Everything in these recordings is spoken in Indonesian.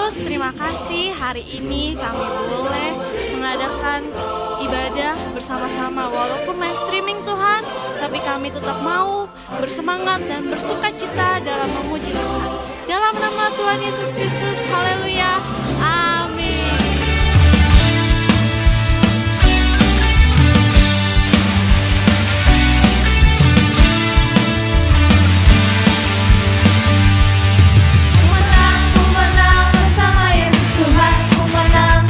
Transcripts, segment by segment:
Yesus, terima kasih hari ini kami boleh mengadakan ibadah bersama-sama. Walaupun live streaming Tuhan, tapi kami tetap mau bersemangat dan bersuka cita dalam memuji Tuhan. Dalam nama Tuhan Yesus Kristus, haleluya, amin. Ku menang bersama Yesus Tuhan. Ku menang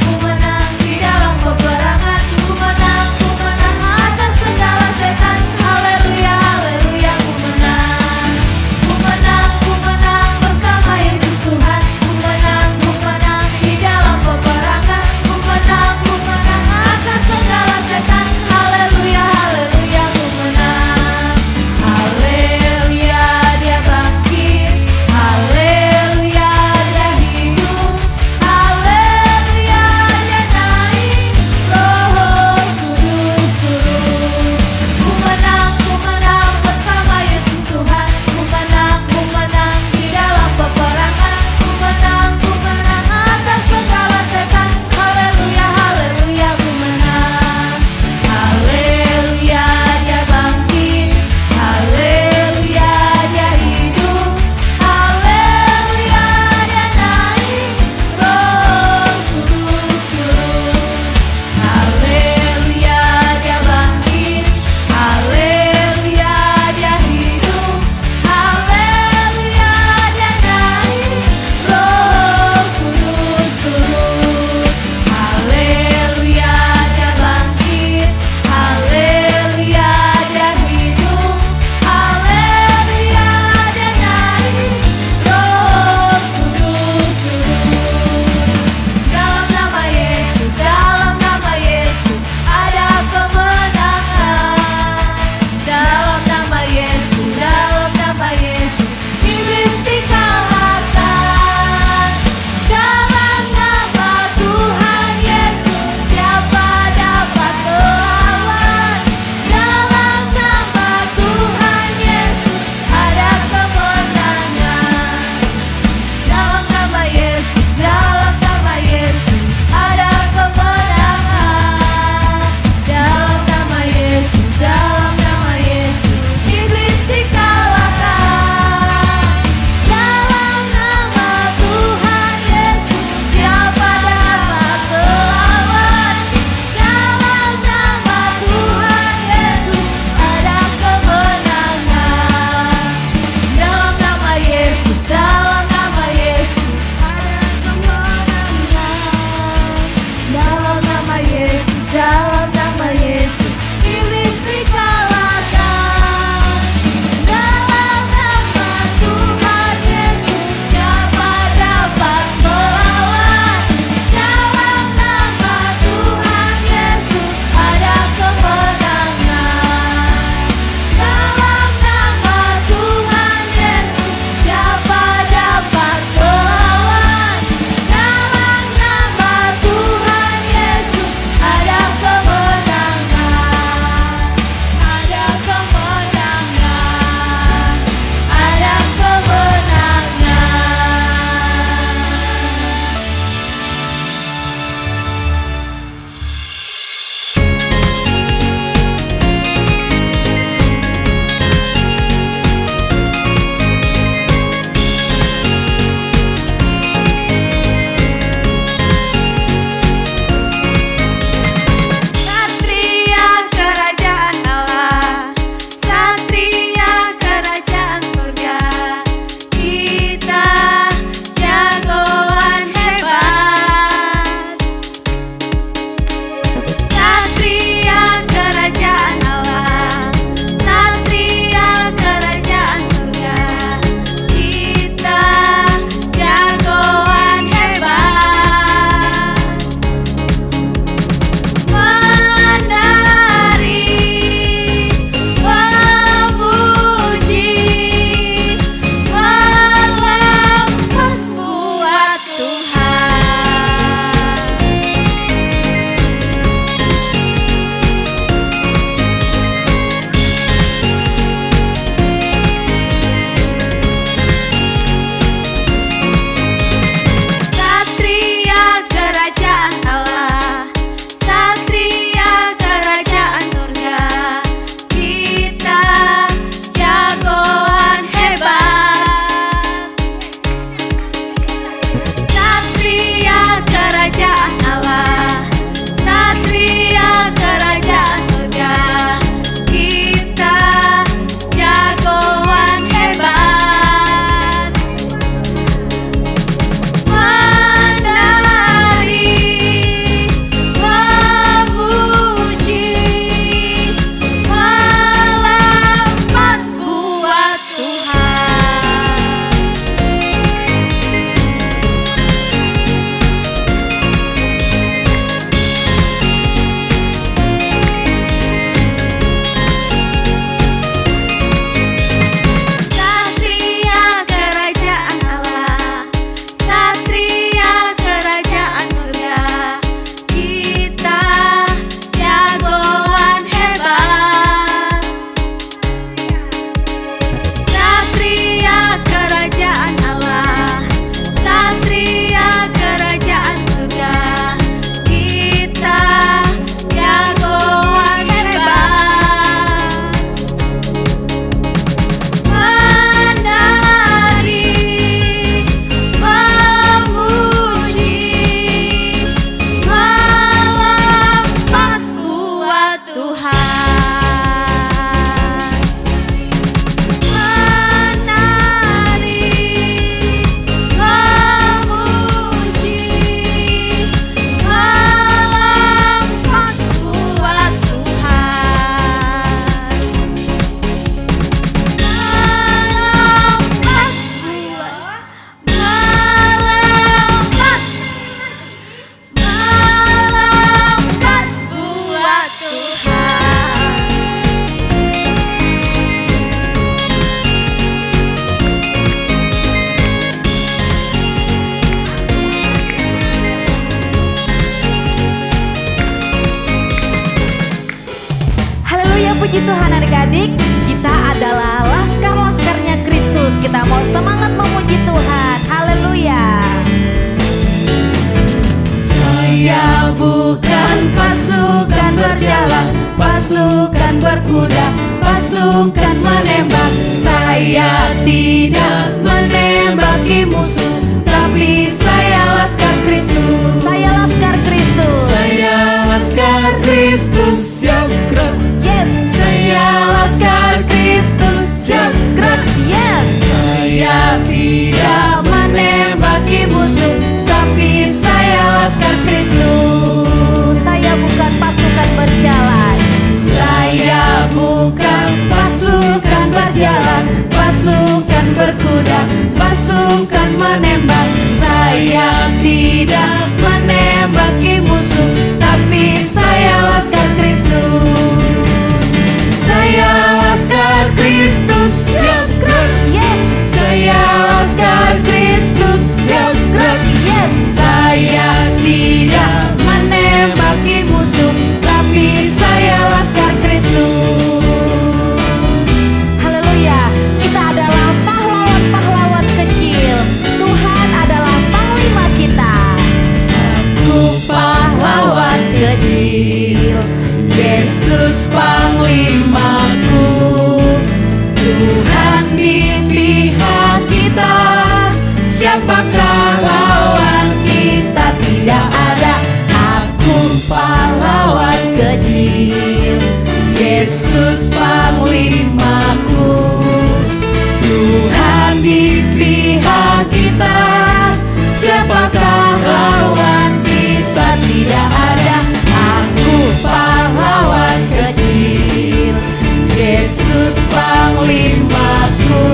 Puji Tuhan adik-adik, kita adalah laskar-laskarnya Kristus. Kita mau semangat memuji Tuhan. Haleluya. Saya bukan pasukan berjalan, pasukan berkuda, pasukan menembak. Saya tidak menembaki musuh, tapi saya laskar Kristus. Saya laskar Kristus. Saya laskar Kristus, siap gerak. Yes. Saya laskar Kristus, siap gerak. Yes. Saya tidak menembaki musuh, tapi saya laskar Kristus. Saya bukan pasukan berjalan. Saya bukan pasukan berjalan, pasukan berkuda, pasukan menembak. Saya tidak menembaki musuh, tapi saya laskar Kristus. Saya laskar Kristus, siap gerak. Yes. Saya laskar Kristus, siap gerak. Yes. Saya tidak menembaki musuh, tapi saya laskar Kristus. Haleluya. Kita adalah pahlawan-pahlawan kecil. Tuhan adalah panglima kita. Aku pahlawan kecil, Yesus panglimaku. Tuhan di pihak kita, siapakah lawan kita? Tidak ada. Aku pahlawan kecil, Yesus panglimaku. Tuhan di pihak kita, siapakah lawan kita? Tidak ada. Aku pahlawan kecil, Yesus panglimaku.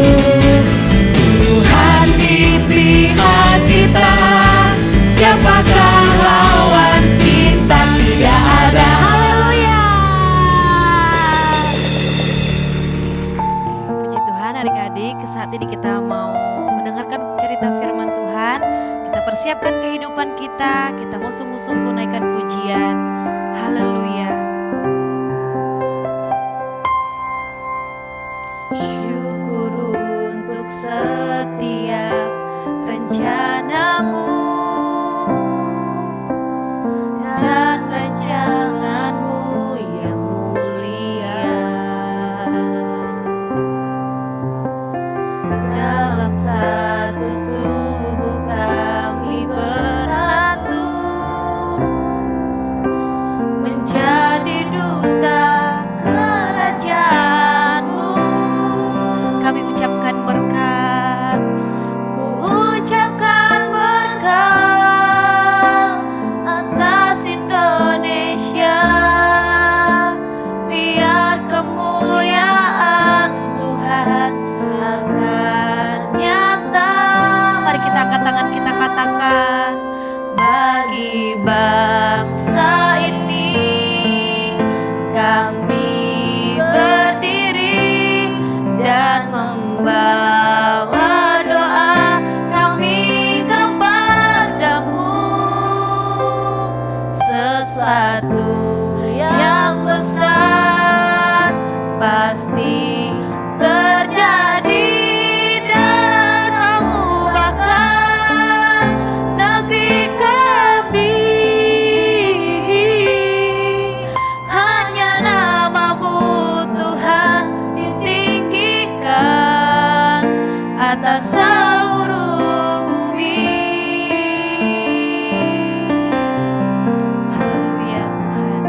Tuhan di pihak kita, siapakah lawan kita? Tidak ada. Haleluya. Puji Tuhan adik-adik, saat ini kita mau mendengarkan cerita firman Tuhan. Kita persiapkan kehidupan kita, kita mau sungguh-sungguh naikkan pujian. Haleluya. Syukur untuk setiap rencanamu dan rancanganmu yang mulia. Dalam satu tubuh kami bersatu, menjadi duta kerajaanmu. Kami ucapkan berkat, ku ucapkan berkat atas Indonesia. Biar kemuliaan Tuhan akan nyata. Mari kita angkat tangan, kita katakan, bagi bangsa ini kami berdiri dan membawa doa kami kepadamu. Sesuatu yang besar pasti terjadi dan mengubahkan negeri kami. Hanya namamu Tuhan ditinggikan atas seluruh bumi. Haleluya Tuhan.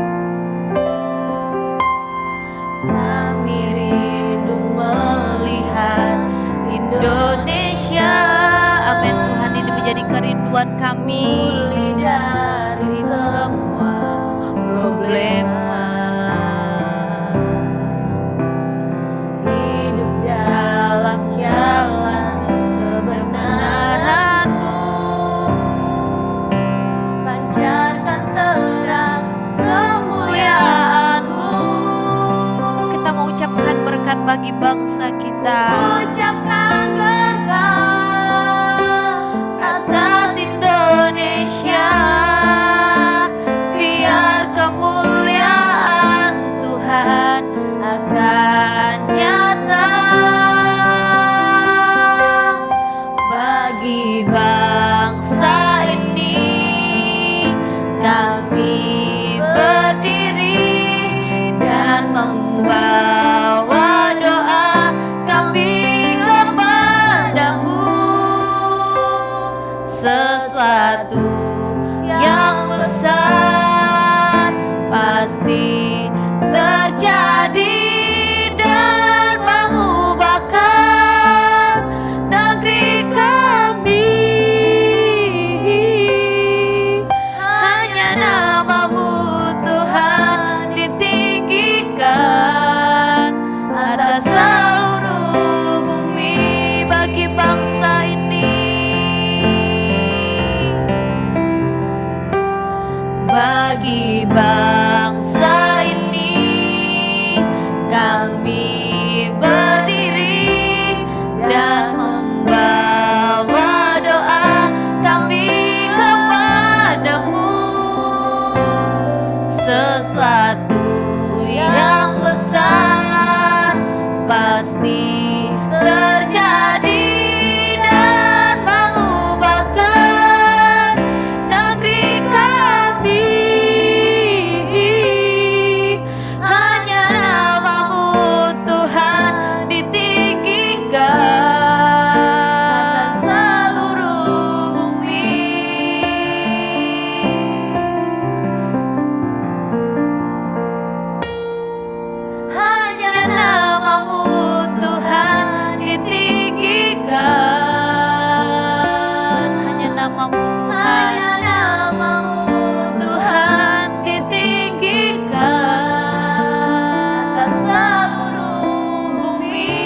Kami rindu melihat Indonesia. Amin Tuhan, ini menjadi kerinduan kami. Pulih dari semua problema, hidup dalam jalan kebenaran-Mu, pancarkan terang kemuliaan-Mu. Kita mau ucapkan berkat bagi bangsa kita. Ucapkan berkat atas Indonesia. Biar kemuliaan Tuhan membawa doa kami kepadamu. Sesuatu yang besar pasti terjadi dan mengubahkan negeri kami. Hanya namamu Tuhan ditinggikan atas seluruh bumi bagi bangsa ini. Bagi bangsa ini kami berdiri dan membawa doa kami kepadamu. Sesuatu yang besar pasti terjadi dan mengubahkan negeri kami. Hanya namamu Tuhan ditinggikan atas seluruh bumi. Hanya namamu Tuhan ditinggikan. Hanya namamu Tuhan. Hanya namamu Tuhan ditinggikan atas seluruh bumi.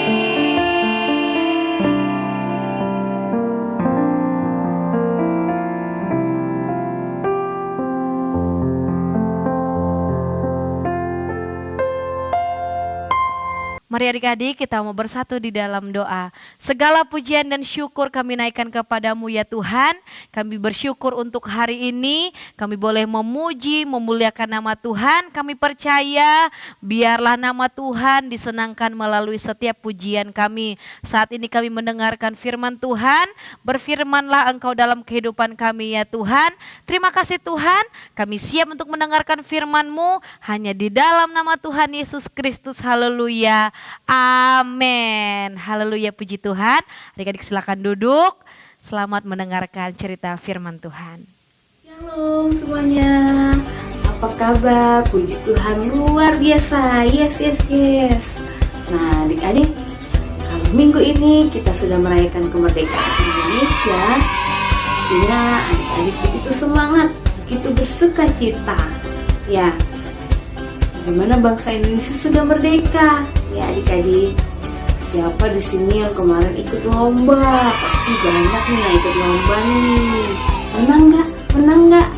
Mari adik-adik kita mau bersatu di dalam doa. Segala pujian dan syukur kami naikkan kepadamu ya Tuhan. Kami bersyukur untuk hari ini. Kami boleh memuji, memuliakan nama Tuhan. Kami percaya biarlah nama Tuhan disenangkan melalui setiap pujian kami. Saat ini kami mendengarkan firman Tuhan. Berfirmanlah Engkau dalam kehidupan kami ya Tuhan. Terima kasih Tuhan. Kami siap untuk mendengarkan firman-Mu hanya di dalam nama Tuhan Yesus Kristus. Haleluya. Amin. Haleluya, puji Tuhan. Adik-adik silakan duduk. Selamat mendengarkan cerita firman Tuhan. Shalom semuanya. Apa kabar? Puji Tuhan luar biasa. Yes. Nah adik-adik, kalau minggu ini kita sudah merayakan kemerdekaan Indonesia. Pastinya adik-adik begitu semangat, begitu bersuka cita. Ya, bagaimana bangsa Indonesia sudah merdeka? Ya adik-adik, siapa di sini yang kemarin ikut lomba? Pasti banyak nih yang ikut lomba nih. Menang nggak?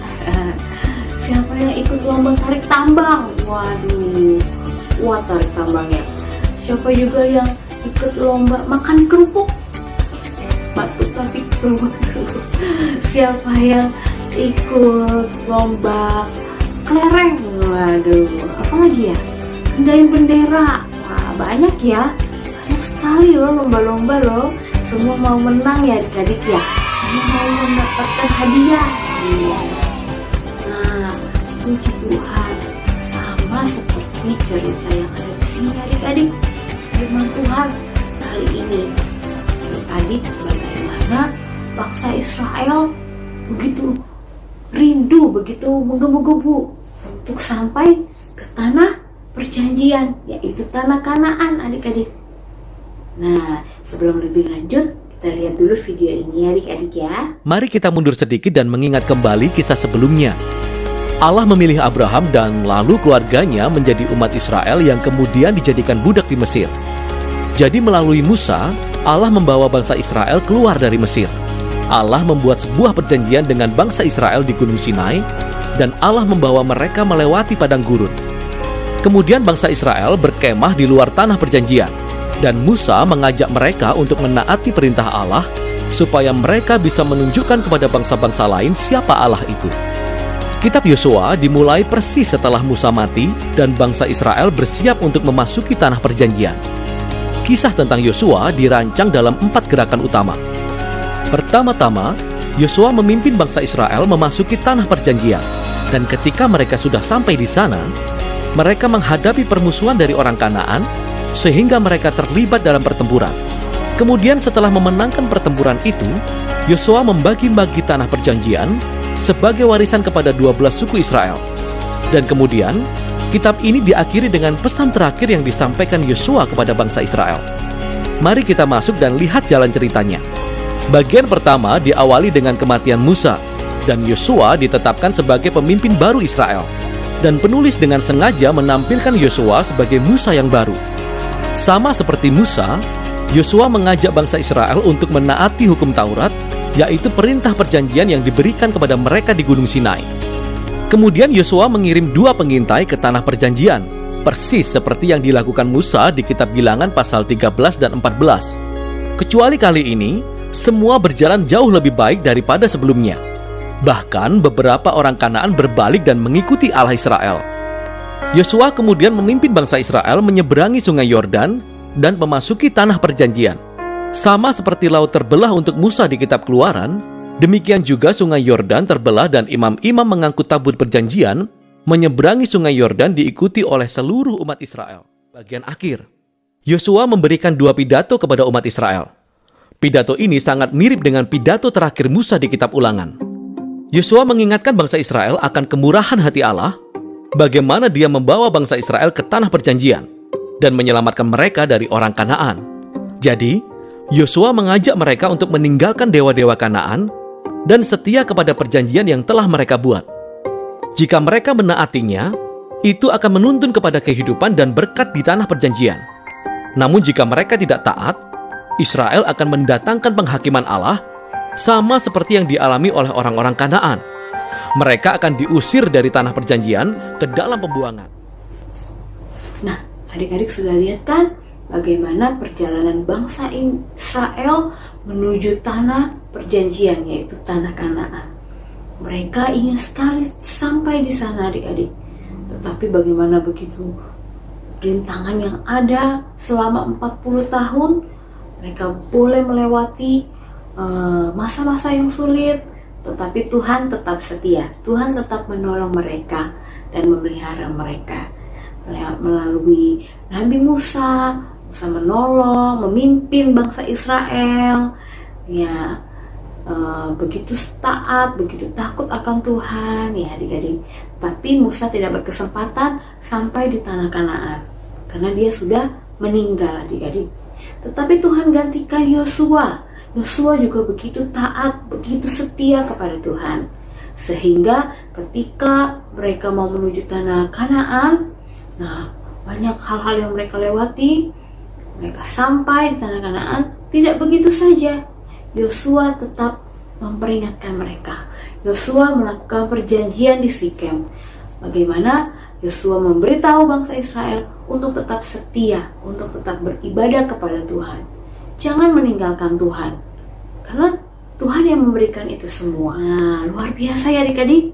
Siapa yang ikut lomba tarik tambang? Waduh, wah tarik tambangnya. Siapa juga yang ikut lomba makan kerupuk? Batuk tapi kerupuk. Siapa yang ikut lomba kelereng? Waduh, apa lagi ya? Nendain bendera. Wah, banyak ya. Banyak sekali loh lomba-lomba loh. Semua mau menang ya adik-adik ya. Semua mau mendapatkan hadiah. Iya. Nah, puji Tuhan. Sama seperti cerita yang ada di sini adik-adik. Firman Tuhan kali ini. Adik-adik, bagaimana bangsa Israel begitu rindu, begitu menggebu-gebu untuk sampai ke tanah perjanjian, yaitu tanah Kanaan adik-adik. Nah, sebelum lebih lanjut, kita lihat dulu video ini adik-adik ya. Mari kita mundur sedikit dan mengingat kembali kisah sebelumnya. Allah memilih Abraham dan lalu keluarganya menjadi umat Israel yang kemudian dijadikan budak di Mesir. Jadi melalui Musa, Allah membawa bangsa Israel keluar dari Mesir. Allah membuat sebuah perjanjian dengan bangsa Israel di Gunung Sinai, dan Allah membawa mereka melewati padang gurun. Kemudian bangsa Israel berkemah di luar tanah perjanjian, dan Musa mengajak mereka untuk menaati perintah Allah, supaya mereka bisa menunjukkan kepada bangsa-bangsa lain siapa Allah itu. Kitab Yosua dimulai persis setelah Musa mati, dan bangsa Israel bersiap untuk memasuki tanah perjanjian. Kisah tentang Yosua dirancang dalam 4 gerakan utama. Pertama-tama, Yosua memimpin bangsa Israel memasuki tanah perjanjian, dan ketika mereka sudah sampai di sana, mereka menghadapi permusuhan dari orang Kanaan, sehingga mereka terlibat dalam pertempuran. Kemudian setelah memenangkan pertempuran itu, Yosua membagi-bagi tanah perjanjian sebagai warisan kepada 12 suku Israel. Dan kemudian, kitab ini diakhiri dengan pesan terakhir yang disampaikan Yosua kepada bangsa Israel. Mari kita masuk dan lihat jalan ceritanya. Bagian pertama diawali dengan kematian Musa, dan Yosua ditetapkan sebagai pemimpin baru Israel. Dan penulis dengan sengaja menampilkan Yosua sebagai Musa yang baru. Sama seperti Musa, Yosua mengajak bangsa Israel untuk menaati hukum Taurat, yaitu perintah perjanjian yang diberikan kepada mereka di Gunung Sinai. Kemudian Yosua mengirim 2 pengintai ke tanah perjanjian, persis seperti yang dilakukan Musa di kitab Bilangan pasal 13 dan 14. Kecuali kali ini, semua berjalan jauh lebih baik daripada sebelumnya. Bahkan beberapa orang Kanaan berbalik dan mengikuti Allah Israel. Yosua kemudian memimpin bangsa Israel menyeberangi sungai Yordan dan memasuki tanah perjanjian. Sama seperti laut terbelah untuk Musa di kitab Keluaran, demikian juga sungai Yordan terbelah dan imam-imam mengangkut tabut perjanjian menyeberangi sungai Yordan diikuti oleh seluruh umat Israel. Bagian akhir, Yosua memberikan 2 pidato kepada umat Israel. Pidato ini sangat mirip dengan pidato terakhir Musa di kitab Ulangan. Yosua mengingatkan bangsa Israel akan kemurahan hati Allah, bagaimana Dia membawa bangsa Israel ke tanah perjanjian dan menyelamatkan mereka dari orang Kanaan. Jadi, Yosua mengajak mereka untuk meninggalkan dewa-dewa Kanaan dan setia kepada perjanjian yang telah mereka buat. Jika mereka menaatinya, itu akan menuntun kepada kehidupan dan berkat di tanah perjanjian. Namun jika mereka tidak taat, Israel akan mendatangkan penghakiman Allah, sama seperti yang dialami oleh orang-orang Kanaan. Mereka akan diusir dari tanah perjanjian ke dalam pembuangan. Nah, adik-adik sudah lihat kan bagaimana perjalanan bangsa Israel menuju tanah perjanjian, yaitu tanah Kanaan. Mereka ingin sekali sampai di sana, adik-adik. Tetapi bagaimana begitu rintangan yang ada selama 40 tahun, mereka boleh melewati masa-masa yang sulit, tetapi Tuhan tetap setia. Tuhan tetap menolong mereka dan memelihara mereka. Melalui Nabi Musa menolong, memimpin bangsa Israel. Ya, begitu taat, begitu takut akan Tuhan, ya adik-adik. Tapi Musa tidak berkesempatan sampai di tanah Kanaan karena dia sudah meninggal, adik-adik. Tetapi Tuhan gantikan Yosua. Yosua juga begitu taat, begitu setia kepada Tuhan. Sehingga ketika mereka mau menuju tanah Kanaan, nah, banyak hal-hal yang mereka lewati. Mereka sampai di tanah Kanaan, tidak begitu saja. Yosua tetap memperingatkan mereka. Yosua melakukan perjanjian di Sikem. Bagaimana Yosua memberitahu bangsa Israel untuk tetap setia, untuk tetap beribadah kepada Tuhan. Jangan meninggalkan Tuhan, karena Tuhan yang memberikan itu semua. Nah, luar biasa ya adik-adik.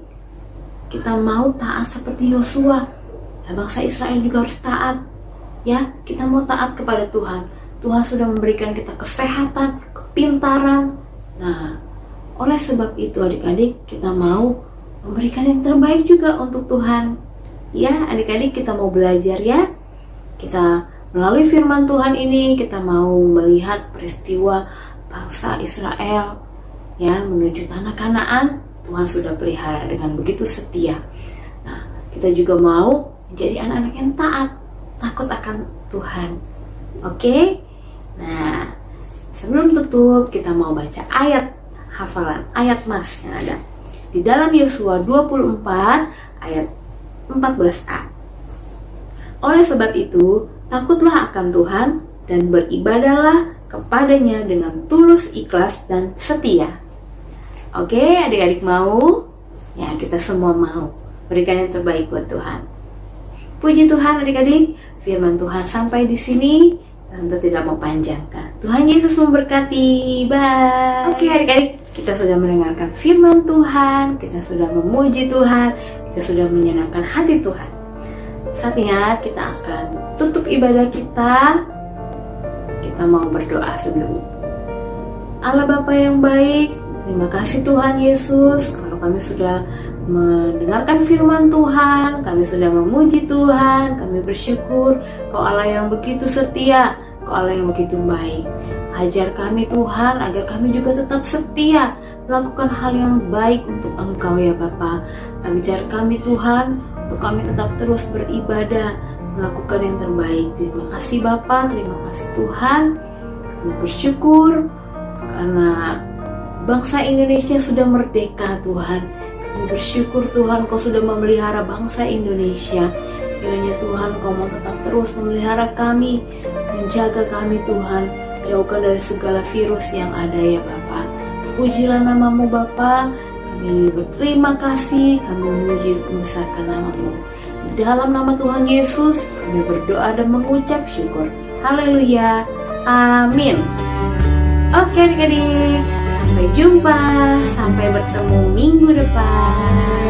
Kita mau taat seperti Yosua, dan bangsa Israel juga harus taat. Ya, kita mau taat kepada Tuhan. Tuhan sudah memberikan kita kesehatan, kepintaran. Nah, oleh sebab itu adik-adik, kita mau memberikan yang terbaik juga untuk Tuhan. Ya, adik-adik, kita mau belajar ya. Kita melalui firman Tuhan ini, kita mau melihat peristiwa bangsa Israel ya menuju tanah Kanaan. Tuhan sudah pelihara dengan begitu setia. Nah, kita juga mau menjadi anak-anak yang taat, takut akan Tuhan. Oke? Nah, sebelum tutup, kita mau baca ayat hafalan, ayat mas yang ada di dalam Yosua 24 ayat 14a. Oleh sebab itu, takutlah akan Tuhan dan beribadahlah kepadanya dengan tulus, ikhlas, dan setia. Oke, adik-adik mau? Ya, kita semua mau berikan yang terbaik buat Tuhan. Puji Tuhan adik-adik, firman Tuhan sampai di sini. Tante tidak mau panjangkan. Tuhan Yesus memberkati. Bye. Oke adik-adik, kita sudah mendengarkan firman Tuhan, kita sudah memuji Tuhan, kita sudah menyenangkan hati Tuhan. Saatnya kita akan tutup ibadah kita. Kita mau berdoa sebelum. Allah Bapa yang baik, terima kasih Tuhan Yesus, kalau kami sudah mendengarkan firman Tuhan, kami sudah memuji Tuhan, kami bersyukur Kau Allah yang begitu setia, Kau Allah yang begitu baik. Ajar kami Tuhan agar kami juga tetap setia melakukan hal yang baik untuk Engkau ya Bapa. Ajar kami Tuhan untuk kami tetap terus beribadah, melakukan yang terbaik. Terima kasih Bapa, terima kasih Tuhan. Kami bersyukur karena bangsa Indonesia sudah merdeka Tuhan. Kami bersyukur Tuhan Kau sudah memelihara bangsa Indonesia. Kiranya Tuhan Kau mau tetap terus memelihara kami, menjaga kami Tuhan, jauhkan dari segala virus yang ada ya Bapa. Pujilah namamu Bapa, kami berterima kasih, kami memuji membesarkan namamu. Di dalam nama Tuhan Yesus kami berdoa dan mengucap syukur. Haleluya, amin. Oke adik-adik, sampai jumpa, sampai bertemu minggu depan.